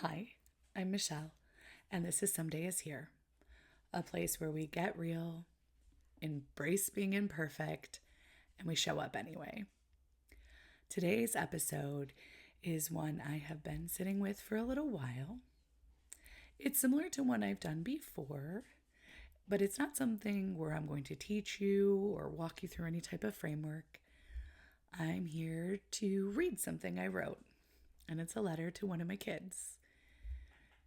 Hi, I'm Michelle, and this is Someday is Here, a place where we get real, embrace being imperfect, and we show up anyway. Today's episode is one I have been sitting with for a little while. It's similar to one I've done before, but it's not something where I'm going to teach you or walk you through any type of framework. I'm here to read something I wrote, and it's a letter to one of my kids.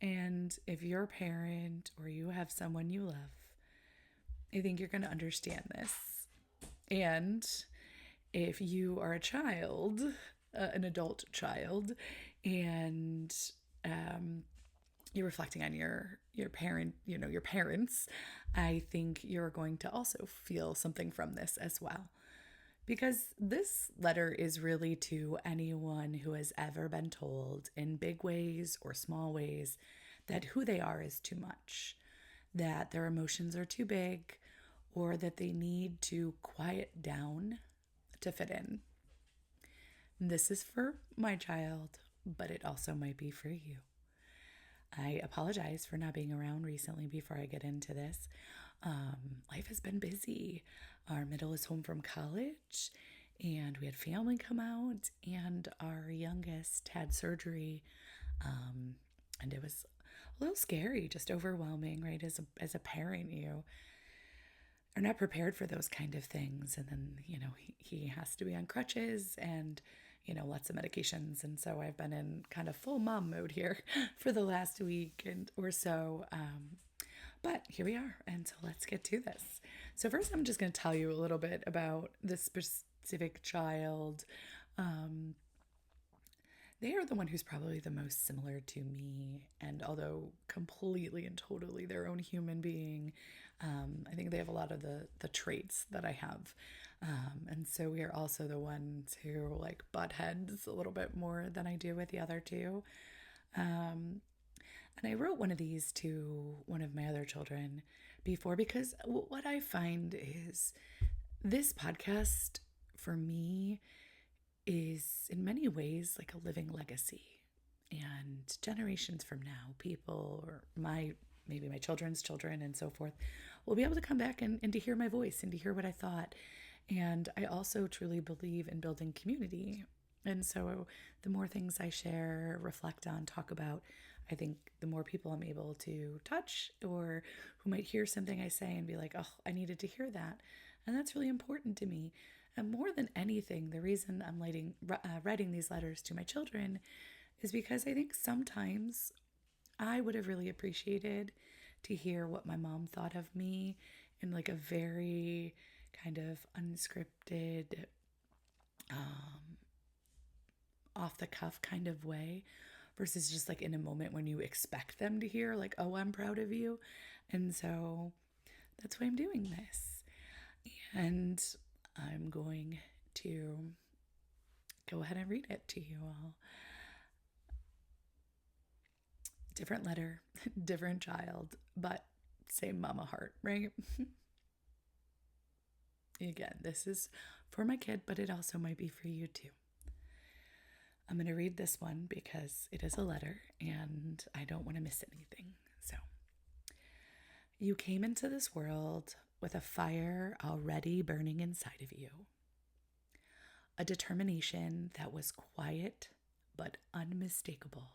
And if you're a parent or you have someone you love, I think you're going to understand this. And if you are a child, an adult child, and um, you're reflecting on your parent, your parents, I think you're going to also feel something from this as well. Because this letter is really to anyone who has ever been told in big ways or small ways that who they are is too much, that their emotions are too big, or that they need to quiet down to fit in. This is for my child, but it also might be for you. I apologize for not being around recently before I get into this. Life has been busy. Our middle is home from college, and we had family come out, and our youngest had surgery. And it was a little scary, just overwhelming, right? As a parent, you are not prepared for those kind of things. And then, he has to be on crutches and, lots of medications. And so I've been in kind of full mom mode here for the last week and or so. But here we are. And so let's get to this. So first, I'm just going to tell you a little bit about this specific child. They are the one who's probably the most similar to me. And although completely and totally their own human being, I think they have a lot of the traits that I have. And so we are also the ones who like butt heads a little bit more than I do with the other two. And I wrote one of these to one of my other children before because what I find is this podcast for me is in many ways like a living legacy. And generations from now, people or maybe my children's children and so forth will be able to come back and to hear my voice and to hear what I thought. And I also truly believe in building community. And so the more things I share, reflect on, talk about, I think the more people I'm able to touch or who might hear something I say and be like, oh, I needed to hear that. And that's really important to me. And more than anything, the reason I'm writing these letters to my children is because I think sometimes I would have really appreciated to hear what my mom thought of me in like a very kind of unscripted, off the cuff kind of way versus just like in a moment when you expect them to hear like, oh, I'm proud of you. And so that's why I'm doing this. And I'm going to go ahead and read it to you all. Different letter, different child, but same mama heart, right? Again, this is for my kid, but it also might be for you too. I'm going to read this one because it is a letter and I don't want to miss anything. So, you came into this world with a fire already burning inside of you, a determination that was quiet but unmistakable,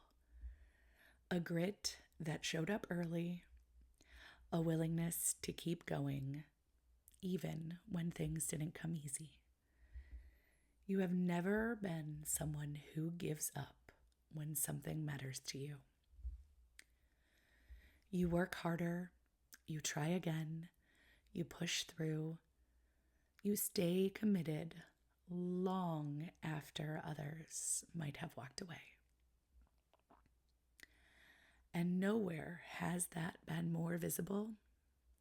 a grit that showed up early, a willingness to keep going, even when things didn't come easy. You have never been someone who gives up when something matters to you. You work harder, you try again, you push through, you stay committed long after others might have walked away. And nowhere has that been more visible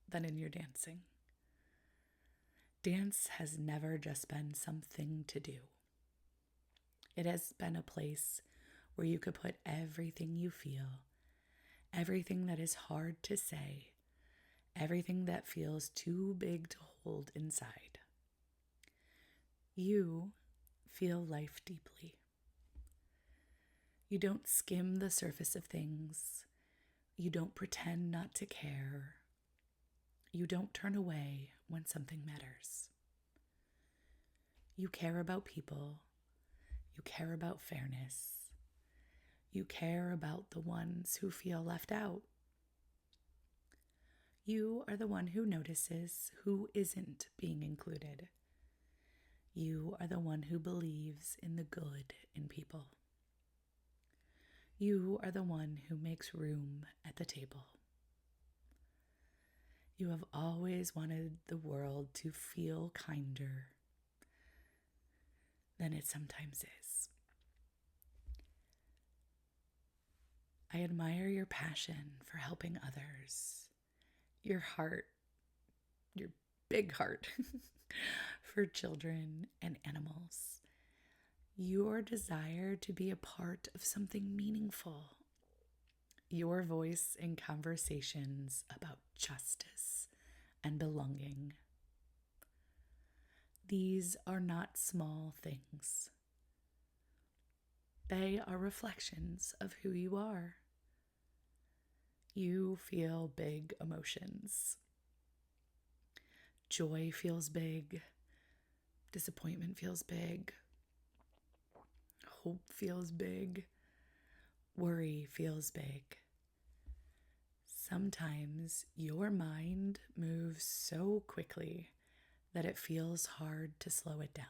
than in your dancing. Dance has never just been something to do. It has been a place where you could put everything you feel, everything that is hard to say, everything that feels too big to hold inside. You feel life deeply. You don't skim the surface of things. You don't pretend not to care. You don't turn away when something matters. You care about people. You care about fairness. You care about the ones who feel left out. You are the one who notices who isn't being included. You are the one who believes in the good in people. You are the one who makes room at the table. You have always wanted the world to feel kinder than it sometimes is. I admire your passion for helping others, your heart, your big heart for children and animals, your desire to be a part of something meaningful, your voice in conversations about justice and belonging. These are not small things. They are reflections of who you are. You feel big emotions. Joy feels big. Disappointment feels big. Hope feels big. Worry feels big. Sometimes your mind moves so quickly that it feels hard to slow it down.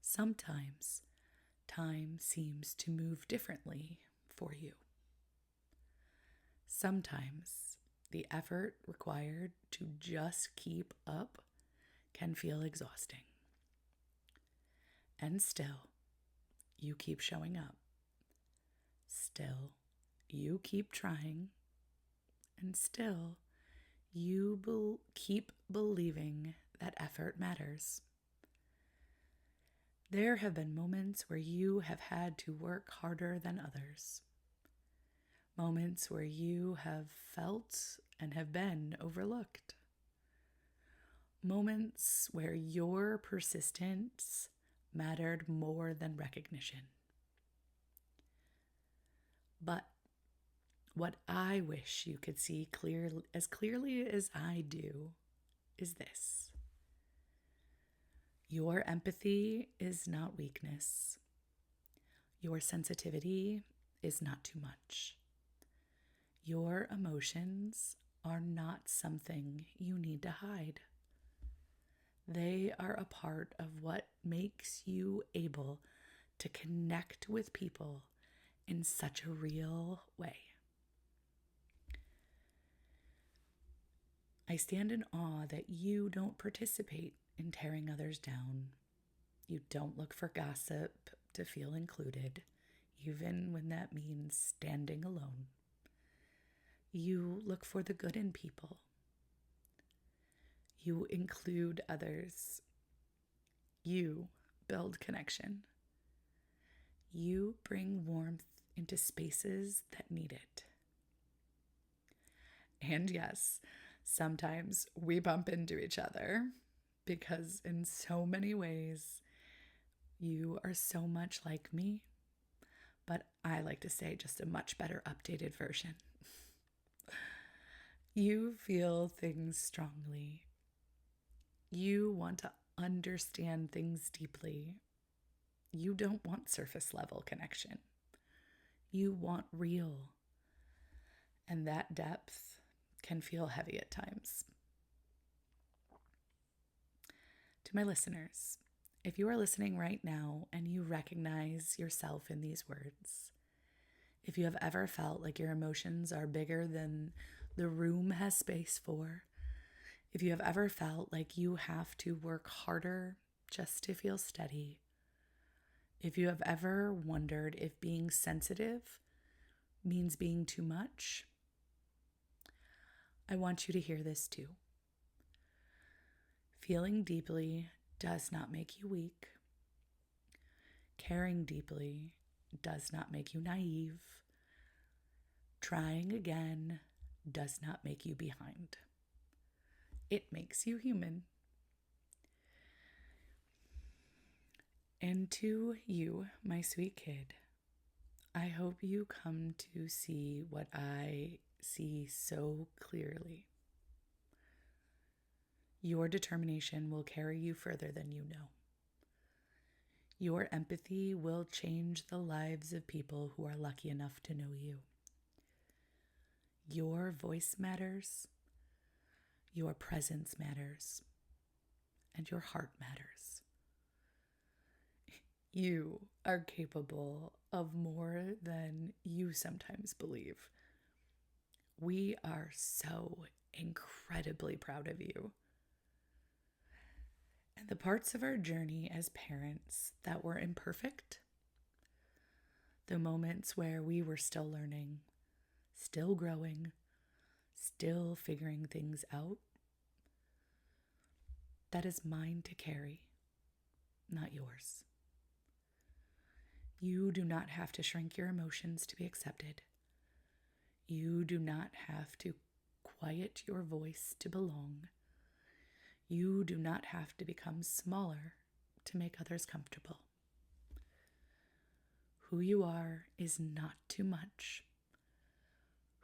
Sometimes time seems to move differently for you. Sometimes the effort required to just keep up can feel exhausting. And still, you keep showing up. Still, you keep trying. And still, you keep believing that effort matters. There have been moments where you have had to work harder than others. Moments where you have felt and have been overlooked. Moments where your persistence mattered more than recognition. But what I wish you could see as clearly as I do is this. Your empathy is not weakness. Your sensitivity is not too much. Your emotions are not something you need to hide. They are a part of what makes you able to connect with people in such a real way. I stand in awe that you don't participate in tearing others down. You don't look for gossip to feel included, even when that means standing alone. You look for the good in people. You include others. You build connection. You bring warmth into spaces that need it. And yes, sometimes we bump into each other because in so many ways, you are so much like me, but I like to say just a much better updated version. You feel things strongly. You want to understand things deeply. You don't want surface level connection. You want real. And that depth can feel heavy at times. To my listeners, if you are listening right now and you recognize yourself in these words, if you have ever felt like your emotions are bigger than the room has space for, if you have ever felt like you have to work harder just to feel steady, if you have ever wondered if being sensitive means being too much, I want you to hear this too. Feeling deeply does not make you weak. Caring deeply does not make you naive. Trying again does not make you behind. It makes you human. And to you, my sweet kid, I hope you come to see what I see so clearly. Your determination will carry you further than you know. Your empathy will change the lives of people who are lucky enough to know you. Your voice matters, your presence matters, and your heart matters. You are capable of more than you sometimes believe. We are so incredibly proud of you. And the parts of our journey as parents that were imperfect, the moments where we were still learning, still growing, still figuring things out, that is mine to carry, not yours. You do not have to shrink your emotions to be accepted. You do not have to quiet your voice to belong. You do not have to become smaller to make others comfortable. Who you are is not too much.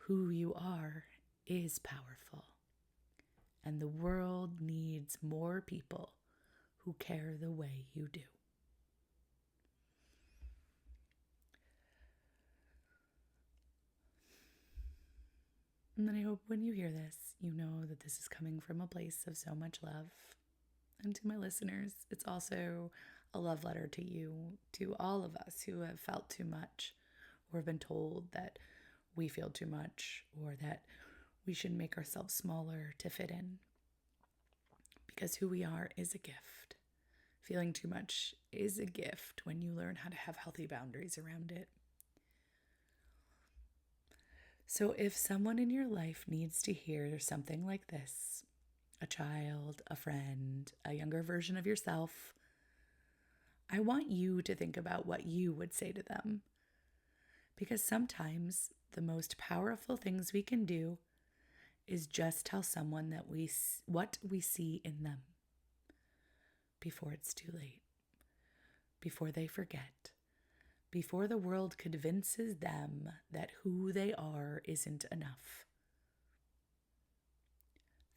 Who you are is powerful. And the world needs more people who care the way you do. And then I hope when you hear this, you know that this is coming from a place of so much love. And to my listeners, it's also a love letter to you, to all of us who have felt too much or have been told that we feel too much or that we should make ourselves smaller to fit in. Because who we are is a gift. Feeling too much is a gift when you learn how to have healthy boundaries around it. So if someone in your life needs to hear something like this, a child, a friend, a younger version of yourself, I want you to think about what you would say to them. Because sometimes the most powerful things we can do is just tell someone that what we see in them before it's too late, before they forget, before the world convinces them that who they are isn't enough.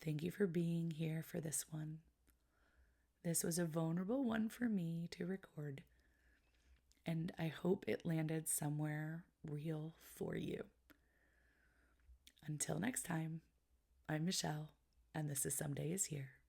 Thank you for being here for this one. This was a vulnerable one for me to record, and I hope it landed somewhere real for you. Until next time, I'm Michelle, and this is Someday Is Here.